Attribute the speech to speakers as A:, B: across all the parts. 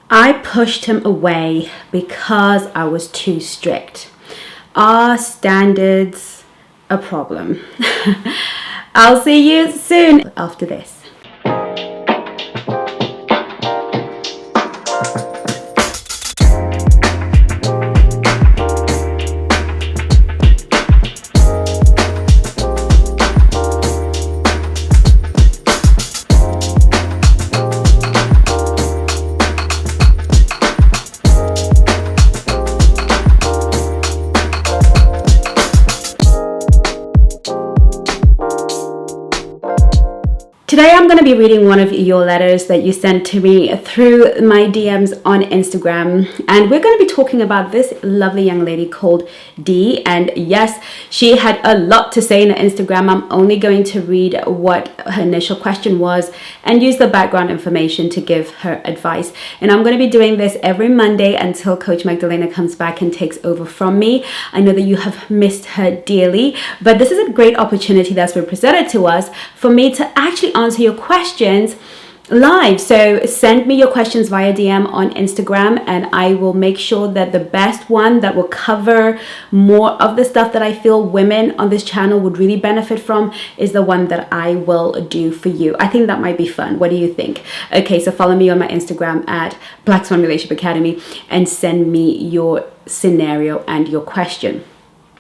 A: I pushed him away because I was too strict. Are standards a problem? I'll see you soon after this. Today I'm going to be reading one of your letters that you sent to me through my DMs on Instagram, and we're going to be talking about this lovely young lady called Dee. And yes, she had a lot to say in her Instagram. I'm only going to read what her initial question was and use the background information to give her advice. And I'm going to be doing this every Monday until Coach Magdalena comes back and takes over from me. I know that you have missed her dearly, but this is a great opportunity that's been presented to us for me to actually answer your questions live. So send me your questions via DM on Instagram, and I will make sure that the best one that will cover more of the stuff that I feel women on this channel would really benefit from is the one that I will do for you. I think that might be fun. What do you think? Okay, so follow me on my Instagram at Black Swan Relationship Academy and send me your scenario and your question.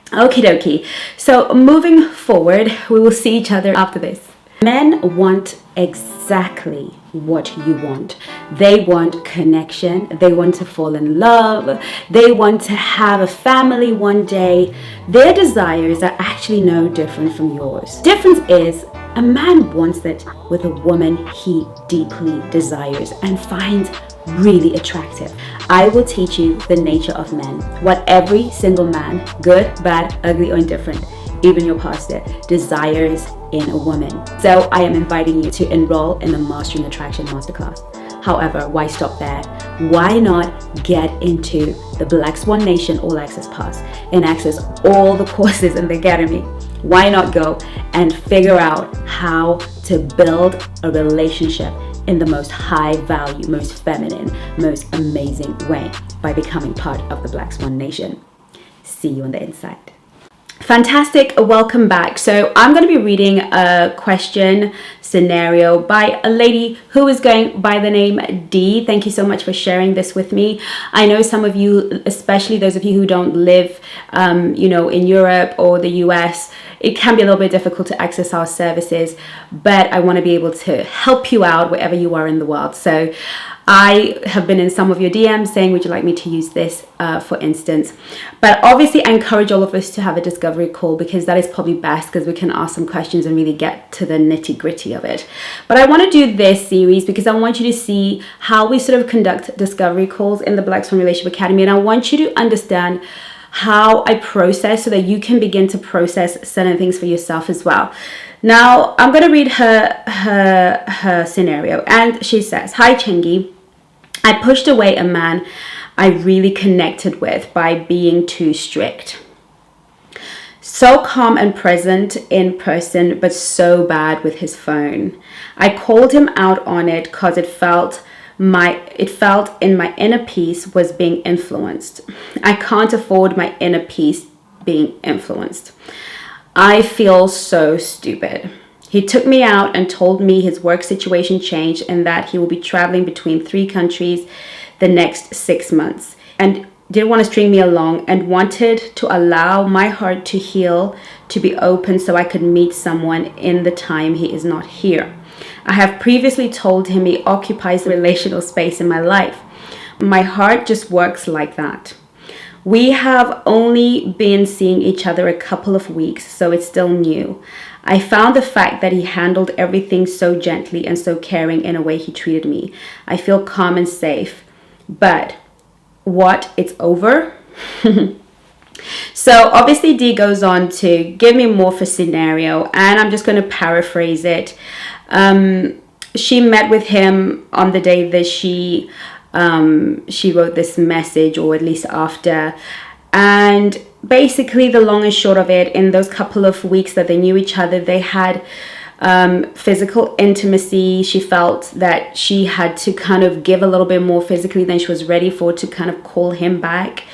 A: Okie dokie. So moving forward, we will see each other after this. Men want exactly what you want. They want connection. They want to fall in love. They want to have a family one day. Their desires are actually no different from yours. Difference is a man wants it with a woman he deeply desires and finds really attractive. I will teach you the nature of men, what every single man, good, bad, ugly, or indifferent, even your pastor, desires in a woman. So I am inviting you to enroll in the Mastering Attraction Masterclass. However, why stop there? Why not get into the Black Swan Nation All Access Pass and access all the courses in the Academy? Why not go and figure out how to build a relationship in the most high value, most feminine, most amazing way by becoming part of the Black Swan Nation? See you on the inside. Fantastic, welcome back. So I'm going to be reading a question scenario by a lady who is going by the name Dee. Thank you so much for sharing this with me. I know some of you, especially those of you who don't live in Europe or the US, it can be a little bit difficult to access our services, but I want to be able to help you out wherever you are in the world. So I have been in some of your DMs saying, would you like me to use this, for instance? But obviously I encourage all of us to have a discovery call, because that is probably best, because we can ask some questions and really get to the nitty gritty of it. But I want to do this series because I want you to see how we sort of conduct discovery calls in the Black Swan Relationship Academy. And I want you to understand how I process so that you can begin to process certain things for yourself as well. Now, I'm going to read her scenario. And she says, "Hi, Chengi. I pushed away a man I really connected with by being too strict. So calm and present in person, but so bad with his phone. I called him out on it because it felt in my inner peace was being influenced. I can't afford my inner peace being influenced. I feel so stupid. He took me out and told me his work situation changed and that he will be traveling between 3 countries the next 6 months, and didn't want to string me along and wanted to allow my heart to heal, to be open so I could meet someone in the time he is not here. I have previously told him he occupies the relational space in my life. My heart just works like that. We have only been seeing each other a couple of weeks, so it's still new. I found the fact that he handled everything so gently and so caring in a way he treated me. I feel calm and safe. But what? It's over?" So obviously Dee goes on to give me more of a scenario, and I'm just going to paraphrase it. She met with him on the day that she wrote this message, or at least after. And basically the long and short of it, in those couple of weeks that they knew each other, they had physical intimacy. She felt that she had to kind of give a little bit more physically than she was ready for, to kind of call him back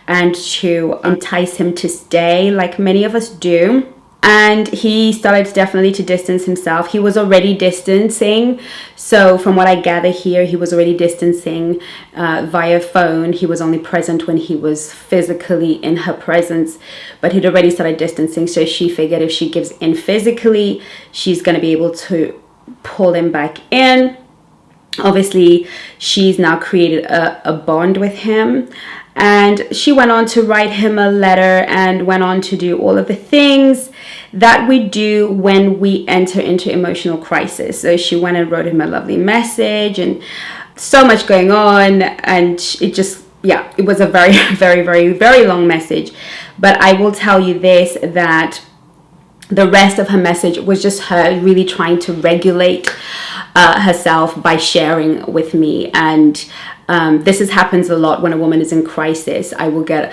A: and to entice him to stay, like many of us do. And he started definitely to distance himself. He was already distancing. So from what I gather here, he was already distancing via phone. He was only present when he was physically in her presence, but he'd already started distancing. So she figured if she gives in physically, she's going to be able to pull him back in. Obviously, she's now created a bond with him. And she went on to write him a letter and went on to do all of the things that we do when we enter into emotional crisis. So she went and wrote him a lovely message, and so much going on. And it just, yeah, it was a very, very, very, very long message. But I will tell you this, that the rest of her message was just her really trying to regulate herself by sharing with me. And this happens a lot when a woman is in crisis. I will get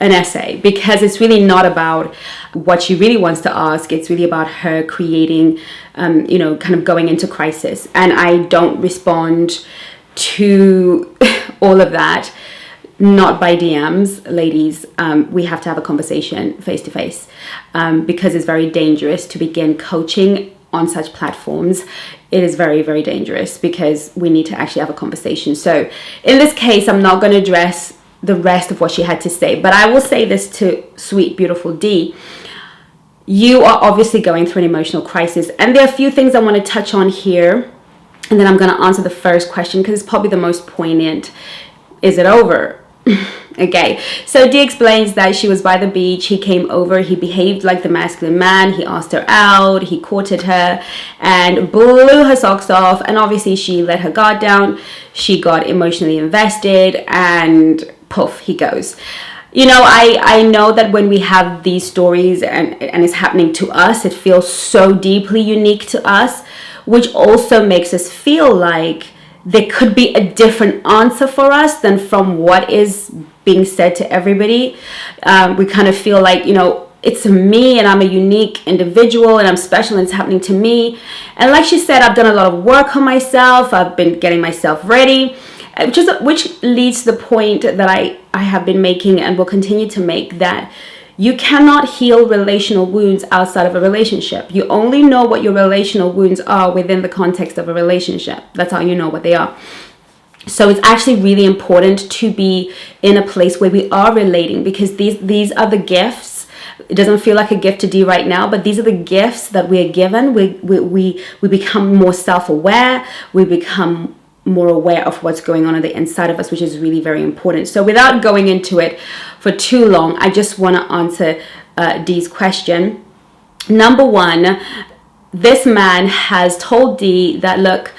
A: an essay, because it's really not about what she really wants to ask. It's really about her creating, kind of going into crisis. And I don't respond to all of that, not by DMs, ladies. We have to have a conversation face to face, because it's very dangerous to begin coaching on such platforms. It is very, very dangerous, because we need to actually have a conversation. So in this case, I'm not going to address the rest of what she had to say, but I will say this to sweet, beautiful D. You are obviously going through an emotional crisis, and there are a few things I want to touch on here, and then I'm going to answer the first question, because it's probably the most poignant. Is it over? Okay, so Dee explains that she was by the beach. He came over. He behaved like the masculine man. He asked her out. He courted her and blew her socks off. And obviously she let her guard down. She got emotionally invested, and poof, he goes. I know that when we have these stories and it's happening to us, it feels so deeply unique to us, which also makes us feel like there could be a different answer for us than from what is being said to everybody. We kind of feel like, it's me and I'm a unique individual and I'm special and it's happening to me. And like she said, I've done a lot of work on myself. I've been getting myself ready, which leads to the point that I have been making and will continue to make, that you cannot heal relational wounds outside of a relationship. You only know what your relational wounds are within the context of a relationship. That's how you know what they are. So it's actually really important to be in a place where we are relating, because these are the gifts. It doesn't feel like a gift to D right now, but these are the gifts that we are given. We become more self-aware. We become more aware of what's going on the inside of us, which is really very important. So without going into it for too long, I just want to answer Dee's question. Number one, this man has told Dee that, look,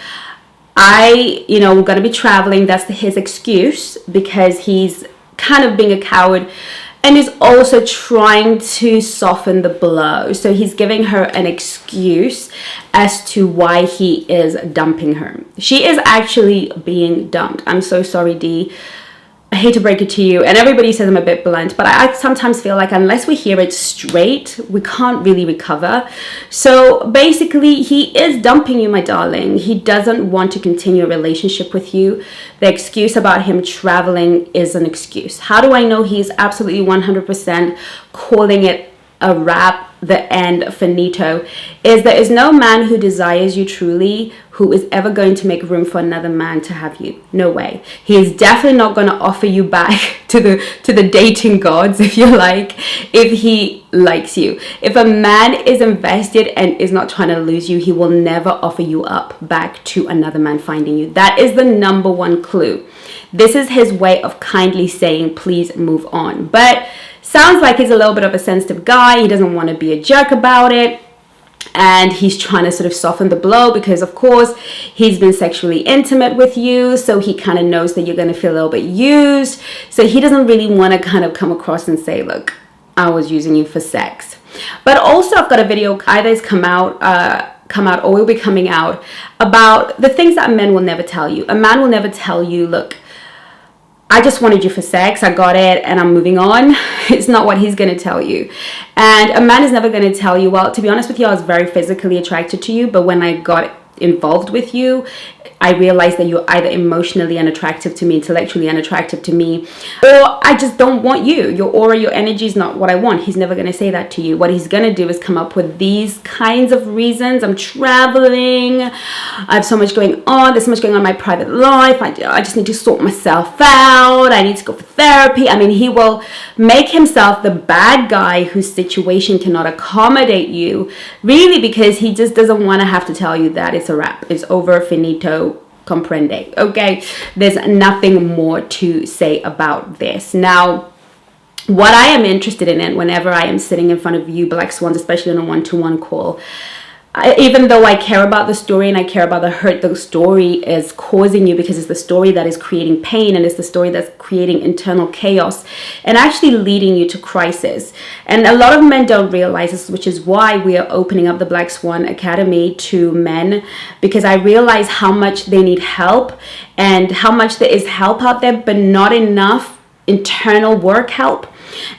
A: we're going to be traveling. That's his excuse, because he's kind of being a coward. And he's also trying to soften the blow. So he's giving her an excuse as to why he is dumping her. She is actually being dumped. I'm so sorry, Dee. I hate to break it to you, and everybody says I'm a bit blunt, but I sometimes feel like unless we hear it straight, we can't really recover. So basically, he is dumping you, my darling. He doesn't want to continue a relationship with you. The excuse about him traveling is an excuse. How do I know he's absolutely 100% calling it a wrap, the end, finito? Is there is no man who desires you truly who is ever going to make room for another man to have you. No way. He is definitely not going to offer you back to the dating gods, if you like, if he likes you. If a man is invested and is not trying to lose you, he will never offer you up back to another man finding you. That is the number one clue. This is his way of kindly saying, please move on. But sounds like he's a little bit of a sensitive guy. He doesn't want to be a jerk about it. And he's trying to sort of soften the blow because, of course, he's been sexually intimate with you. So he kind of knows that you're going to feel a little bit used. So he doesn't really want to kind of come across and say, look, I was using you for sex. But also I've got a video either has come out or will be coming out about the things that men will never tell you. A man will never tell you, look, I just wanted you for sex, I got it, and I'm moving on. It's not what he's going to tell you. And a man is never going to tell you, well, to be honest with you, I was very physically attracted to you, but when I got involved with you, I realized that you're either emotionally unattractive to me, intellectually unattractive to me, or I just don't want you. Your aura, your energy is not what I want. He's never going to say that to you. What he's going to do is come up with these kinds of reasons. I'm traveling. I have so much going on. There's so much going on in my private life. I just need to sort myself out. I need to go for therapy. I mean, he will make himself the bad guy whose situation cannot accommodate you, really, because he just doesn't want to have to tell you that it's a wrap. It's over, finito, comprende. Okay, there's nothing more to say about this. Now, what I am interested in, and whenever I am sitting in front of you black swans, especially on a one-to-one call, even though I care about the story and I care about the hurt the story is causing you, because it's the story that is creating pain, and it's the story that's creating internal chaos and actually leading you to crisis. And a lot of men don't realize this, which is why we are opening up the Black Swan Academy to men, because I realize how much they need help and how much there is help out there, but not enough internal work help.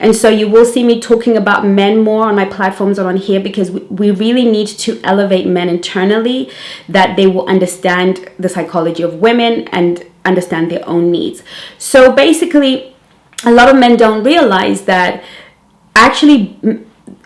A: And so you will see me talking about men more on my platforms or on here, because we really need to elevate men internally, that they will understand the psychology of women and understand their own needs. So basically, a lot of men don't realize that actually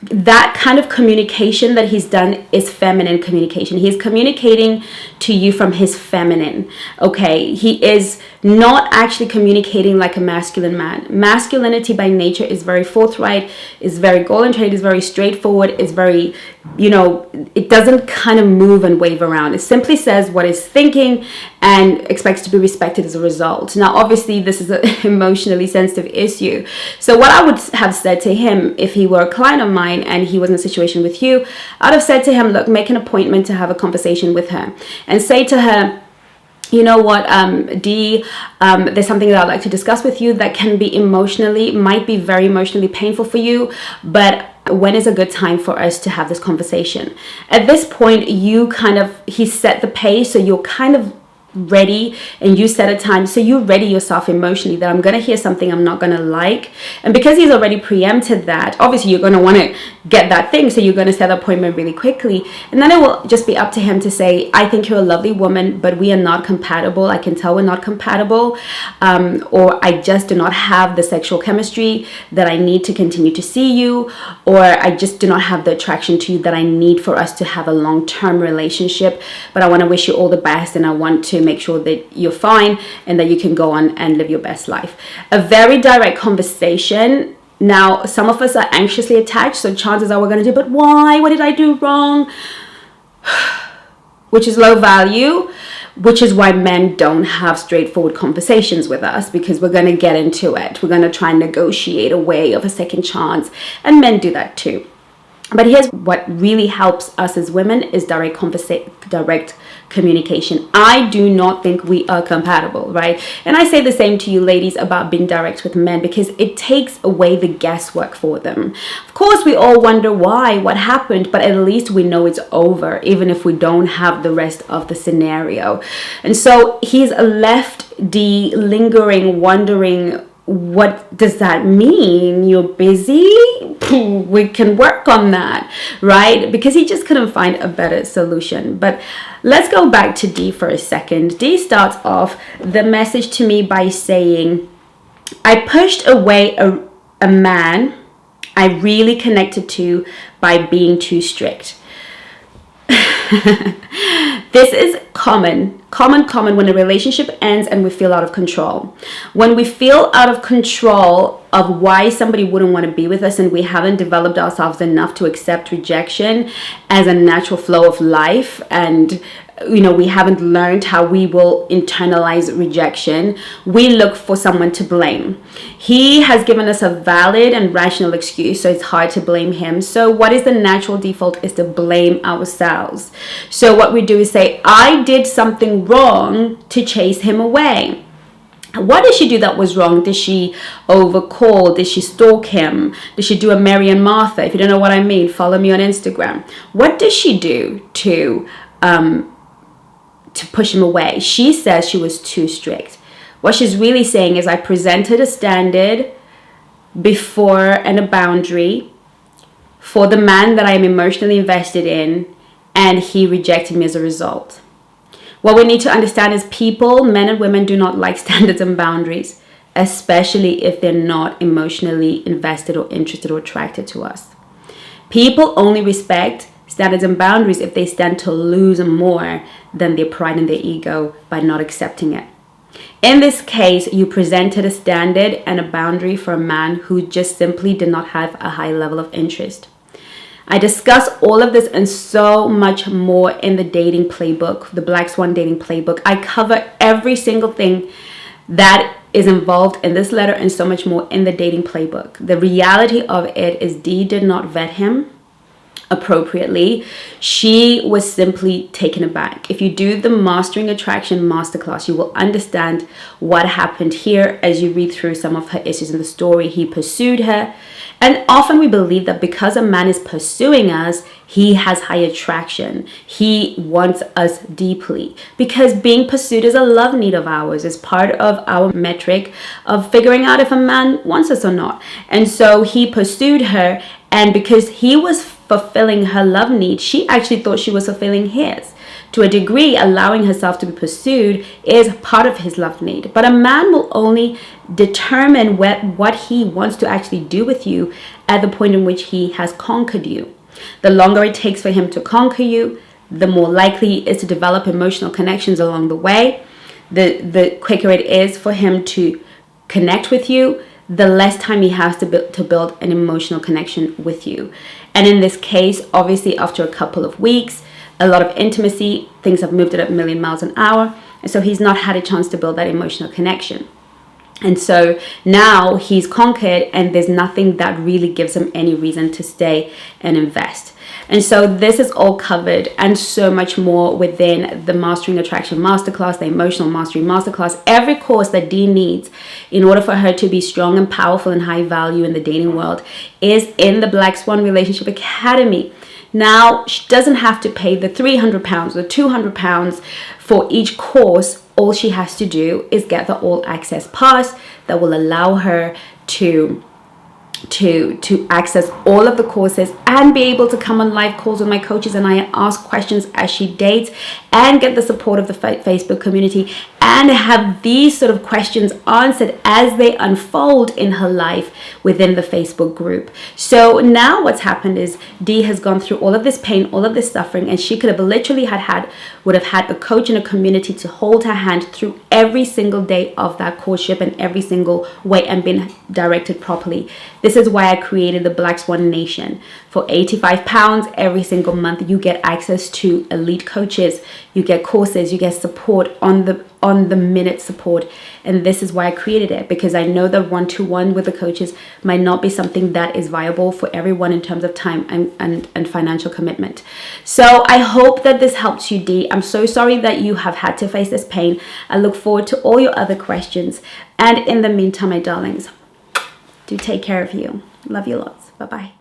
A: that kind of communication that he's done is feminine communication. He's communicating to you from his feminine. Okay, he is not actually communicating like a masculine man. Masculinity by nature is very forthright, is very goal-oriented, is very straightforward, is very, it doesn't kind of move and wave around. It simply says what it's thinking and expects to be respected as a result. Now, obviously, this is an emotionally sensitive issue. So what I would have said to him, if he were a client of mine and he was in a situation with you, I'd have said to him, look, make an appointment to have a conversation with her and say to her, you know what, Dee, there's something that I'd like to discuss with you that might be very emotionally painful for you, but when is a good time for us to have this conversation? At this point, he set the pace, so you're kind of ready, and you set a time, so you ready yourself emotionally that I'm going to hear something I'm not going to like. And because he's already preempted that, obviously you're going to want to get that thing, so you're going to set the appointment really quickly, and then it will just be up to him to say, I think you're a lovely woman, but we are not compatible. I can tell we're not compatible, or I just do not have the sexual chemistry that I need to continue to see you, or I just do not have the attraction to you that I need for us to have a long-term relationship, but I want to wish you all the best, and I want to make sure that you're fine and that you can go on and live your best life. A very direct conversation. Now, some of us are anxiously attached, so chances are we're going to do, but why? What did I do wrong? Which is low value, which is why men don't have straightforward conversations with us, because we're going to get into it. We're going to try and negotiate a way of a second chance, and men do that too. But here's what really helps us as women is direct communication. I do not think we are compatible, right? And I say the same to you ladies about being direct with men, because it takes away the guesswork for them. Of course, we all wonder why, what happened, but at least we know it's over, even if we don't have the rest of the scenario. And so he's left lingering, wondering, what does that mean? You're busy? We can work on that, right? Because he just couldn't find a better solution. But let's go back to D for a second. D starts off the message to me by saying, I pushed away a man I really connected to by being too strict. This is common when a relationship ends and we feel out of control. When we feel out of control of why somebody wouldn't want to be with us, and we haven't developed ourselves enough to accept rejection as a natural flow of life, and we haven't learned how we will internalize rejection, we look for someone to blame. He has given us a valid and rational excuse, so it's hard to blame him. So what is the natural default is to blame ourselves. So what we do is say, I did something wrong to chase him away. What did she do that was wrong? Did she overcall? Did she stalk him? Did she do a Mary and Martha? If you don't know what I mean, follow me on Instagram. What did she do to push him away? She says she was too strict. What she's really saying is, I presented a standard before and a boundary for the man that I am emotionally invested in, and he rejected me as a result. What we need to understand is people, men and women, do not like standards and boundaries, especially if they're not emotionally invested or interested or attracted to us. People only respect standards and boundaries if they stand to lose more than their pride and their ego by not accepting it. In this case, you presented a standard and a boundary for a man who just simply did not have a high level of interest. I discuss all of this and so much more in the dating playbook, the Black Swan dating playbook. I cover every single thing that is involved in this letter and so much more in the dating playbook. The reality of it is Dee did not vet him appropriately. She was simply taken aback. If you do the Mastering Attraction Masterclass, you will understand what happened here as you read through some of her issues in the story. He pursued her. And often we believe that because a man is pursuing us, he has high attraction. He wants us deeply. Because being pursued is a love need of ours. It's part of our metric of figuring out if a man wants us or not. And so he pursued her, and because he was fulfilling her love need, she actually thought she was fulfilling his. To a degree, allowing herself to be pursued is part of his love need. But a man will only determine what he wants to actually do with you at the point in which he has conquered you. The longer it takes for him to conquer you, the more likely he is to develop emotional connections along the way. The quicker it is for him to connect with you, the less time he has to build an emotional connection with you. And in this case, obviously after a couple of weeks, a lot of intimacy, things have moved at a million miles an hour, and so he's not had a chance to build that emotional connection. And so now he's conquered, and there's nothing that really gives him any reason to stay and invest. And so this is all covered and so much more within the Mastering Attraction Masterclass, the Emotional Mastery Masterclass, every course that Dee needs in order for her to be strong and powerful and high value in the dating world is in the Black Swan Relationship Academy. Now, she doesn't have to pay the £300 or £200 for each course. All she has to do is get the all access pass that will allow her to access all of the courses and be able to come on live calls with my coaches, and I ask questions as she dates and get the support of the Facebook community and have these sort of questions answered as they unfold in her life within the Facebook group. So now what's happened is Dee has gone through all of this pain, all of this suffering, and she could have literally would have had a coach and a community to hold her hand through every single day of that courtship and every single way and been directed properly. This is why I created the Black Swan Nation. For £85 every single month, you get access to elite coaches, you get courses, you get support on the minute support. And this is why I created it, because I know that one-to-one with the coaches might not be something that is viable for everyone in terms of time and financial commitment. So I hope that this helps you, Dee. I'm so sorry that you have had to face this pain. I look forward to all your other questions. And in the meantime, my darlings, do take care of you. Love you lots. Bye-bye.